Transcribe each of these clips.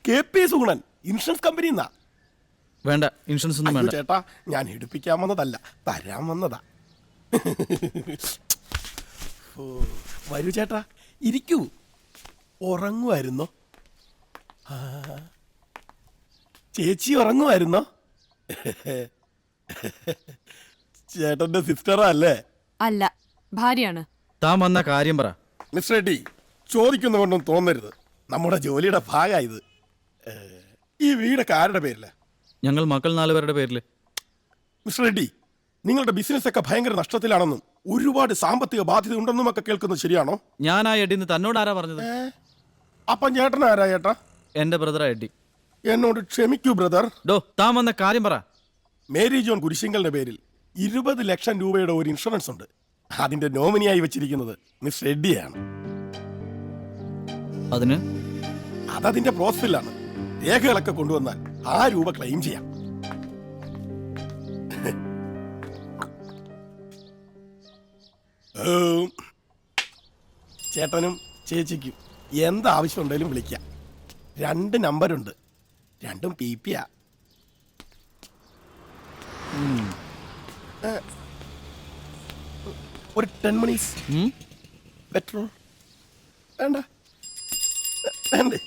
KP Sugunan insurance company എന്നാ. വേണ്ട, insurance ഒന്നും വേണ്ട ചേട്ടാ. ഞാൻ എടുപ്പിക്കാൻ വന്നതല്ല, തരാൻ വന്നതാ. വരൂ ചേട്ടാ, ഇരിക്കൂ. ഉറങ്ങുമായിരുന്നോ? ചേച്ചി ഉറങ്ങുമായിരുന്നോ? ചേട്ടന്റെ സിസ്റ്ററാ അല്ലേ? അല്ല, ഭാര്യയാണ്. താൻ വന്ന കാര്യം പറ. മിസ്റ്റർ റെഡ്ഡി, ചോദിക്കുന്നതുകൊണ്ടും തോന്നരുത്, നമ്മുടെ ജോലിയുടെ ഭാഗമായത്. ഈ വീടൊക്കെ ആരുടെ പേരില്ല? ഞങ്ങൾ മക്കൾ 4 പേരുടെ പേരില്. മിസ്റ്റർ റെഡ്ഡി, നിങ്ങളുടെ ബിസിനസ് ഒക്കെ ഭയങ്കര നഷ്ടത്തിലാണെന്നും ഒരുപാട് സാമ്പത്തിക ബാധ്യത ഉണ്ടെന്നും ഒക്കെ കേൾക്കുന്നത് ശരിയാണോ? ഞാൻ ആ എഡിന്ന് തന്നോട് ആരാ പറഞ്ഞത്? അപ്പം ചേട്ടൻ ആരാ ചേട്ടാ? എന്റെ ബ്രദറാ എഡി. എന്നോട് ക്ഷമിക്കൂ ബ്രദർ. താൻ വന്ന കാര്യം പറ. മേരി ജോൺ കുരിശിങ്കലിന്റെ പേരിൽ 20 ലക്ഷം രൂപയുടെ ഒരു ഇൻഷുറൻസ് ഉണ്ട്. അതിന്റെ നോമിനിയായി വെച്ചിരിക്കുന്നത് മിസ് റെഡ്ഡിയാണ്. അതതിന്റെ പ്രോസസ്സിലാണ്. രേഖകളൊക്കെ കൊണ്ടുവന്നാൽ ആ രൂപ ക്ലെയിം ചെയ്യാം. ചേട്ടനും ചേച്ചിക്കും എന്താവശ്യം ഉണ്ടെങ്കിലും വിളിക്കാം. 2 നമ്പരുണ്ട്, 2ഉം PP. ഒരു 10 മിനിറ്റ്സ് പെട്രോൾ വേണ്ട? വേണ്ടേ?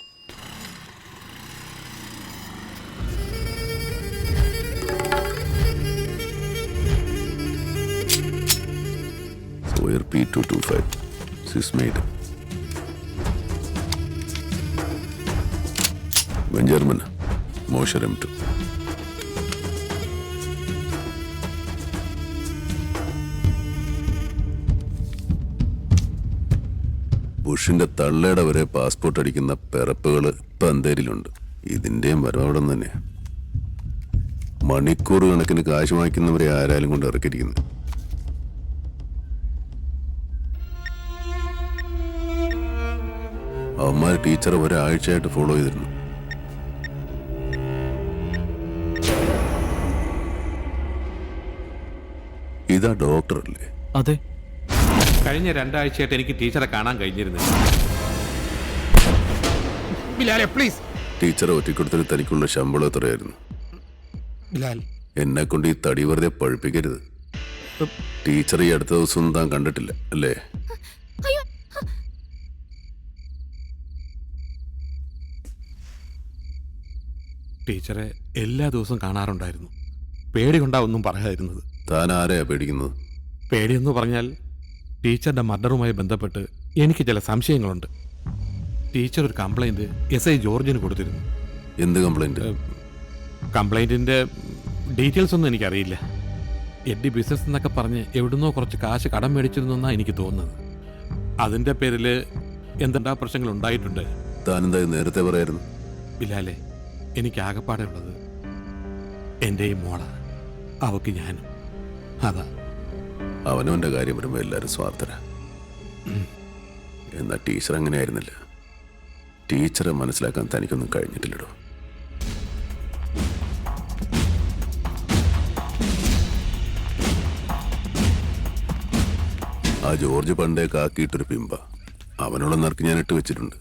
Sawyer P225 Sysmate Benjamin Mosher M2. ബുഷിന്റെ തള്ളയുടെ വരെ പാസ്പോർട്ട് അടിക്കുന്ന പിറപ്പുകൾ ഇപ്പം അന്തേരിലുണ്ട്. ഇതിൻ്റെയും വരവവിടെ തന്നെ മണിക്കൂർ കണക്കിന് കാശ് വാങ്ങിക്കുന്നവരെ ആരാലും കൊണ്ട് ഇറക്കിയിരിക്കുന്നത്. അവന്മാർ ടീച്ചറെ ഒരാഴ്ചയായിട്ട് ഫോളോ ചെയ്തിരുന്നു. ഇതാ ഡോക്ടറല്ലേ? അതെ. കഴിഞ്ഞ 2 ആഴ്ചയായിട്ട് എനിക്ക് ടീച്ചറെ കാണാൻ കഴിഞ്ഞിരുന്നു. പ്ലീസ്. ടീച്ചറെ ഒറ്റക്കൊടുത്തിന് തനിക്കുള്ള ശമ്പളം എത്രയായിരുന്നു? എന്നെ കൊണ്ട് ഈ തടി വെറുതെ പഴുപ്പിക്കരുത്. ടീച്ചർ ഈ അടുത്ത ദിവസം താൻ കണ്ടിട്ടില്ല അല്ലേ? ടീച്ചറെ എല്ലാ ദിവസവും കാണാറുണ്ടായിരുന്നു. പേടി കൊണ്ടാ ഒന്നും പറയാതിരുന്നത്. താൻ ആരെയാ പേടിക്കുന്നത്? പേടിയെന്ന് പറഞ്ഞാൽ ടീച്ചറുടെ മർഡറുമായി ബന്ധപ്പെട്ട് എനിക്ക് ചില സംശയങ്ങളുണ്ട്. ടീച്ചർ ഒരു കംപ്ലൈൻറ്റ് SI ജോർജിന് കൊടുത്തിരുന്നു. എന്ത് കംപ്ലൈൻറ്റ്? കംപ്ലൈൻറ്റിൻ്റെ ഡീറ്റെയിൽസ് ഒന്നും എനിക്കറിയില്ല. എഡി ബിസിനസ് എന്നൊക്കെ പറഞ്ഞ് എവിടുന്നോ കുറച്ച് കാശ് കടം മേടിച്ചിരുന്നെന്നാണ് എനിക്ക് തോന്നുന്നത്. അതിൻ്റെ പേരിൽ എന്തെല്ലാ പ്രശ്നങ്ങൾ ഉണ്ടായിട്ടുണ്ട്. താനെന്താ നേരത്തെ പറയായിരുന്നു? ബിലാലെ, എനിക്ക് ആകെപ്പാടെ ഉള്ളത് എൻ്റെ ഈ മോള, അവക്ക് ഞാനും. അതാ. അവനവൻ്റെ കാര്യം വരുമ്പോൾ എല്ലാവരും സ്വാർത്ഥരാ. എന്നാൽ ടീച്ചർ അങ്ങനെയായിരുന്നില്ല. ടീച്ചറെ മനസ്സിലാക്കാൻ തനിക്കൊന്നും കഴിഞ്ഞിട്ടില്ലടോ. ആ ജോർജ് പണ്ടേ കാക്കിയിട്ടൊരു പിമ്പ. അവനുള്ള നറുക്ക് ഞാൻ ഇട്ട് വെച്ചിട്ടുണ്ട്.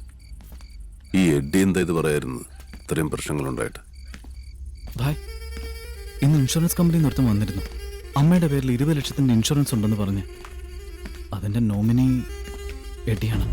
ഈ എഡ്ഡി എന്താ ഇത് പറയായിരുന്നു? ഇത്രയും പ്രശ്നങ്ങളുണ്ടായിട്ട്. ഭായ്, ഇന്ന് ഇൻഷുറൻസ് കമ്പനി നിർത്തം വന്നിരുന്നു. അമ്മയുടെ പേരിൽ 20 ലക്ഷത്തിന്റെ ഇൻഷുറൻസ് ഉണ്ടെന്ന് പറഞ്ഞ്. അതിന്റെ നോമിനി എഡിയാണ്.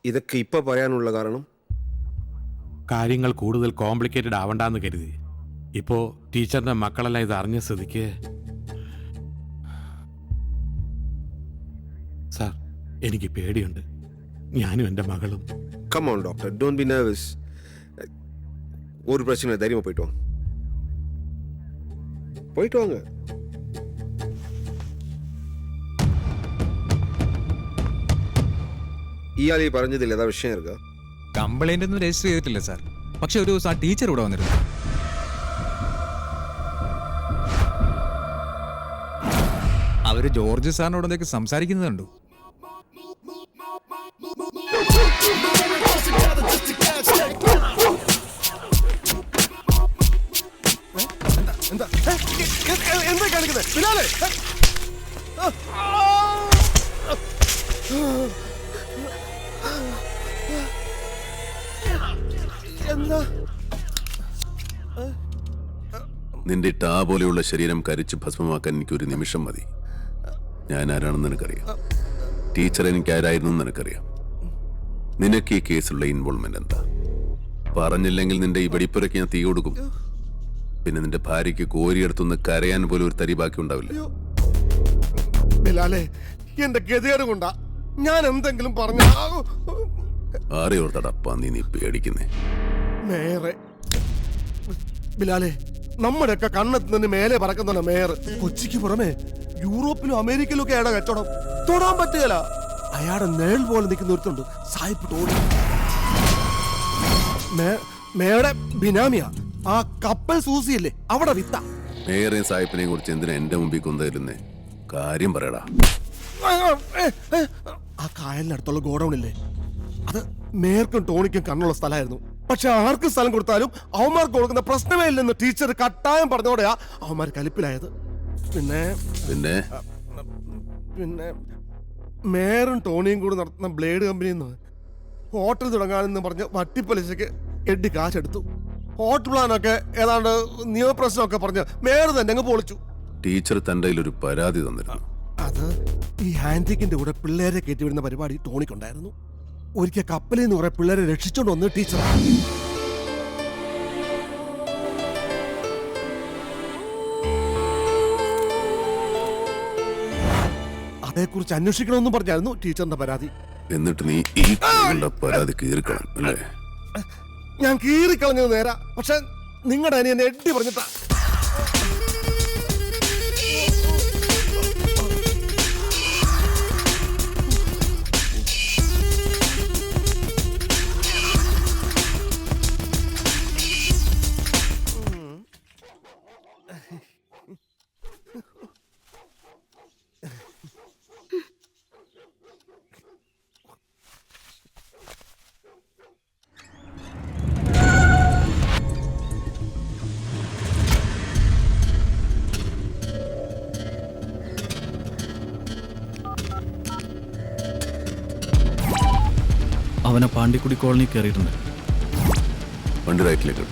ഇതൊക്കെ ഇപ്പൊ പറയാനുള്ള കാരണം കാര്യങ്ങൾ കൂടുതൽ കോംപ്ലിക്കേറ്റഡ് ആവണ്ടെന്ന് കരുതി. ഇപ്പോൾ ടീച്ചറിന്റെ മക്കളെല്ലാം ഇത് അറിഞ്ഞ സ്ഥിതിക്ക് സാർ, എനിക്ക് പേടിയുണ്ട്. ഞാനും എൻ്റെ മകളും. Come on doctor, don't be nervous. ഒരു പ്രശ്നം, ധൈര്യமா போயிட்டு வாங்க. போயிட்டு வாங்க. ഇയാൾ ഈ പറഞ്ഞതിൽ ഏതാ വിഷയം ഇരിക്കുക? കംപ്ലൈന്റ് ഒന്നും രജിസ്റ്റർ ചെയ്തിട്ടില്ല സാർ. പക്ഷെ ഒരു ദിവസം ആ ടീച്ചർ ഇവിടെ വന്നിരുന്നു. അവര് ജോർജ് സാറിനോടൊക്കെ സംസാരിക്കുന്നത് കണ്ടു. എന്താ കാണിക്കുന്നത് ബിലാലെ? എന്താ നിന്റെ ടാ പോലെയുള്ള ശരീരം കരിച്ച് ഭസ്മമാക്കാൻ എനിക്കൊരു നിമിഷം മതി. ഞാൻ ആരാണെന്ന് നിനക്കറിയാം. ടീച്ചർ എനിക്ക് ആരായിരുന്നു നിനക്കറിയാം. നിനക്ക് ഈ കേസുള്ള ഇൻവോൾവ്മെന്റ് എന്താ? പറഞ്ഞില്ലെങ്കിൽ നിന്റെ ഈ വെടിപ്പുരയ്ക്ക് ഞാൻ തീ കൊടുക്കും. പിന്നെ നിന്റെ ഭാര്യയ്ക്ക് കോരിയെടുത്തുനിന്ന് കരയാൻ പോലും ഒരു തരി ബാക്കി ഉണ്ടാവില്ല. ബിലാലെ, എന്റെ ഗതികേട് കൊണ്ടാ ഞാൻ എന്തെങ്കിലും പറഞ്ഞ ആരെയോർത്തടാ നീ പേടിക്കുന്നേ? മേയറെ ബിലാലെ, നമ്മുടെയൊക്കെ കണ്ണെത്തി നിന്ന് മേലെ പറക്കുന്നതാണ് മേയർ. കൊച്ചിക്ക് പുറമെ യൂറോപ്പിലും അമേരിക്കയിലും ഒക്കെ അയാളുടെ കച്ചവടം തൊടാൻ പറ്റുകയില്ല. അയാളുടെ നേൾ പോലെ നിൽക്കുന്ന ഒരുത്തുണ്ട്, സായിപ്പ് ടോണി. മേയുടെ ബിനാമിയ ആ കപ്പൽ സൂസിയില്ലേ, അവിടെ വിത്ത. മേയറേയും സായിപ്പിനെയും കുറിച്ച് എന്തിനാ എന്റെ മുമ്പിൽ കൊണ്ടുവരുന്നേ? കാര്യം പറയടാ. ആ കായലിനടുത്തുള്ള ഗോഡൌണില്ലേ, അത് മേയർക്കും ടോണിക്കും കണ്ണുള്ള സ്ഥലമായിരുന്നു. പക്ഷെ ആർക്ക് സ്ഥലം കൊടുത്താലും അവന്മാർക്ക് കൊടുക്കുന്ന പ്രശ്നമേ ഇല്ലെന്ന് ടീച്ചർ കട്ടായം പറഞ്ഞോടെയാ അവന്മാർ കലിപ്പിലായത്. പിന്നെ പിന്നെ പിന്നെ മേയറും ടോണിയും കൂടി നടത്തുന്ന ബ്ലേഡ് കമ്പനിയിൽ നിന്ന് ഹോട്ടൽ തുടങ്ങാനെന്ന് പറഞ്ഞ് വട്ടിപ്പലിശയ്ക്ക് എഡ്ഡി കാശെടുത്തു. ഹോട്ടൽ പ്ലാനൊക്കെ ഏതാണ്ട് നിയമപ്രശ്നമൊക്കെ പറഞ്ഞ് മേയർ തന്നെ അങ്ങ് പൊളിച്ചു. ടീച്ചർ തന്റെ ഒരു പരാതി തന്നിരുന്നു. അത് ഈ ഹാൻഡിക്കിന്റെ കൂടെ പിള്ളേരെ കയറ്റിവിടുന്ന പരിപാടി ടോണിക്കുണ്ടായിരുന്നു. ഒരിക്കൽ കപ്പലിൽ നിന്ന് കുറെ പിള്ളേരെ രക്ഷിച്ചോണ്ട് വന്ന് ടീച്ചർ. അതേക്കുറിച്ച് അന്വേഷിക്കണമെന്നും പറഞ്ഞായിരുന്നു ടീച്ചറിന്റെ പരാതി. എന്നിട്ട് നീ ഈ പരാതി കീറിക്കണം അല്ലേ? ഞാൻ കീറിക്കളഞ്ഞത് നേരാ, പക്ഷെ നിങ്ങളുടെ അനിയൻ എഡ്ഡി പറഞ്ഞിട്ടാ. അവനെ പാണ്ടിക്കുടി കോളനി കയറിയിട്ടുണ്ട്. വണ്ടി റൈറ്റിലേക്ക്.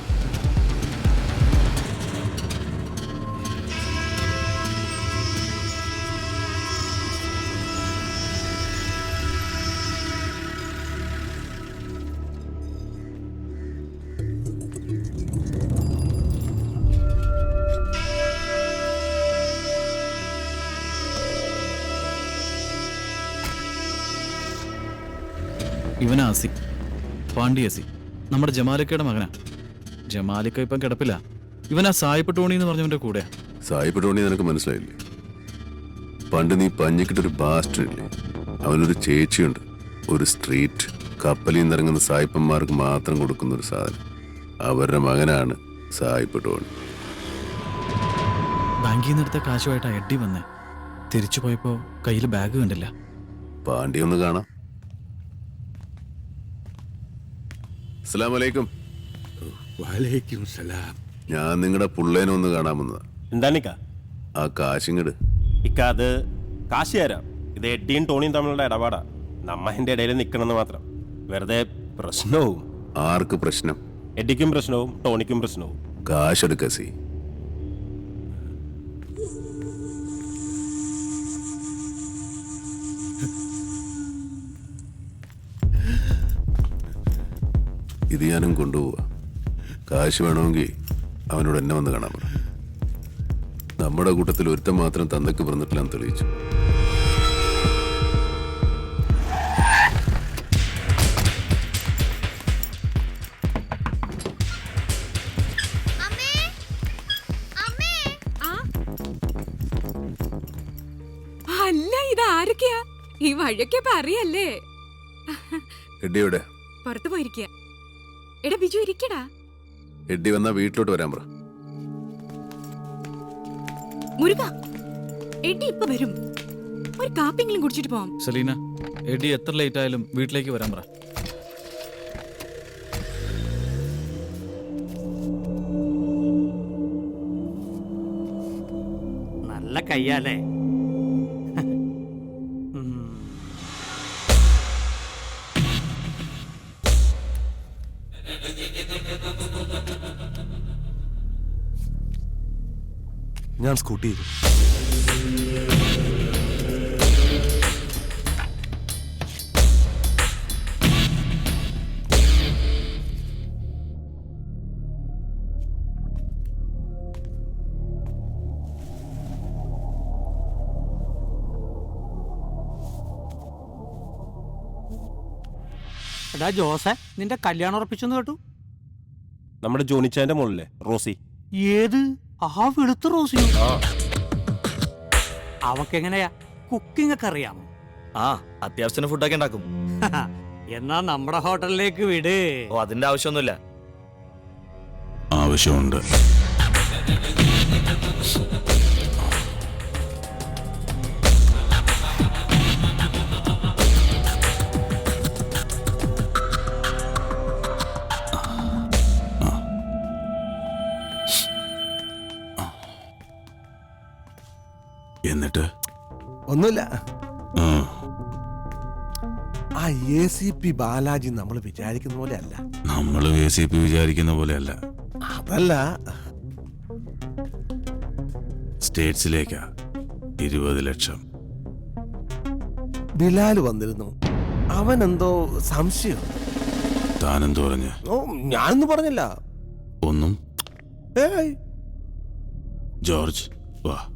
ഇവനാ അസി, പാണ്ടി അസി, നമ്മുടെ ജമാലിക്കയുടെ മകനാ. ജമാലിക്ക ഇപ്പം കിടപ്പില്ല. ഇവനാ സായിപ്പ് ടോണി എന്ന് പറഞ്ഞവന്റെ കൂടെ. സായിപ്പ് ടോണി നിനക്ക് മനസ്സിലായില്ലേ? പണ്ട് നീ പഞ്ഞിക്കിട്ടൊരു ബാസ്റ്ററില്ലേ, അവനൊരു ചേച്ചിയുണ്ട്. ഒരു സ്ട്രീറ്റ് കപ്പലിൽ നിന്ന് ഇറങ്ങുന്ന സായിപ്പന്മാർക്ക് മാത്രം കൊടുക്കുന്ന ഒരു സാധനം. അവരുടെ മകനാണ് സായിപ്പ് ടോണി. ബാങ്കിൽ നിന്ന് എടുത്ത കാശുമായിട്ടാ എഡ്ഡി വന്നേ. തിരിച്ചു പോയപ്പോ കയ്യിൽ ബാഗ് കണ്ടില്ല. പാണ്ടി ഒന്ന് കാണാം. അസ്സലാമു അലൈക്കും. വലൈക്കും സലാം. ഞാൻ നിങ്ങളുടെ പുള്ളേനെ ഒന്ന് കാണാമെന്നതാ. എന്താണിക്ക ആ കാശിങ്ങട് ഇക്ക? അത് കാശ് തരാം. ഇത് എഡ്ഡിയും ടോണിയും തമ്മിലുള്ള ഇടപാടാ. നമ്മ അതിന്റെ ഇടയിൽ നിൽക്കണമെന്ന് മാത്രം. വെറുതെ പ്രശ്നവും. ആർക്ക് പ്രശ്നം? എഡ്ഡിക്കും പ്രശ്നവും ടോണിക്കും പ്രശ്നവും. കാശെടുക്കസി. ഇത് ഞാനും കൊണ്ടുപോവാ. കാശ് വേണമെങ്കിൽ അവനോട് എന്നെ വന്ന് കാണാൻ പറ. നമ്മുടെ കൂട്ടത്തിൽ ഒരുത്തൻ മാത്രം തന്തയ്ക്ക് പറഞ്ഞിട്ടില്ലാന്ന് തെളിയിച്ചു. അല്ല, ഇത് ആരൊക്കെയാ? ഈ വഴിയൊക്കെ പറയല്ലേ? എഡ്ഡിയുടെ പുറത്തു പോയിരിക്കുക. എടാ ബിജു ഇരിക്കടാ. എഡ്ഡി വന്നാ വീട്ടിലോട്ട് വരാൻ പറ. മുരുക, എഡി ഇപ്പൊ വരും. ഒരു കാപ്പിയെങ്കിലും കുടിച്ചിട്ട് പോവാം. സെലീന, എഡി എത്ര ലേറ്റ് ആയാലും വീട്ടിലേക്ക് വരാൻ പറ. നല്ല കയ്യാലേ. ഞാൻ സ്കൂട്ടി ചെയ്തു. എടാ ജോസെ, നിന്റെ കല്യാണം ഉറപ്പിച്ചെന്ന് കേട്ടു. നമ്മുടെ ജോണിച്ചാന്റെ മോളിലെ റോസി. ഏത്? ആ വെളുത്ത റോസിയോ? അവക്കെങ്ങനെയാ കുക്കിംഗ് ഒക്കെ അറിയാമോ? ആ, അത്യാവശ്യത്തിന് ഫുഡൊക്കെ ഉണ്ടാക്കും. എന്നാ നമ്മുടെ ഹോട്ടലിലേക്ക് വിട്. ഓ, അതിന്റെ ആവശ്യമൊന്നുമില്ല. ആവശ്യമുണ്ട്. എന്നിട്ട് ഒന്നുമില്ല. ആ, ആ ACP ബാലാജി നമ്മൾ വിചാരിക്കുന്ന പോലെ അല്ല. നമ്മൾ ACP വിചാരിക്കുന്ന പോലെയല്ല. അതല്ല, സ്റ്റേറ്റ്സിലേക്കാ 20 ലക്ഷം. ബിലാൽ വന്നിരുന്നു. അവൻ എന്തോ സംശയം. താനെന്തു പറഞ്ഞ്? ഓ, ഞാനൊന്നും പറഞ്ഞില്ല. ഒന്നും. ഏയ്, ജോർജ് വാ.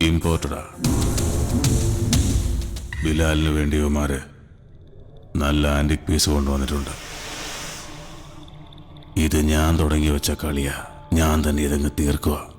ഇമ്പോർട്ടഡാ. ബിലാലിന് വേണ്ടി ഇവന്മാര് നല്ല ആന്റിക് പീസ് കൊണ്ടുവന്നിട്ടുണ്ട്. ഇത് ഞാൻ തുടങ്ങി വെച്ച കളിയാ. ഞാൻ തന്നെ ഇതങ്ങ് തീർക്കുക.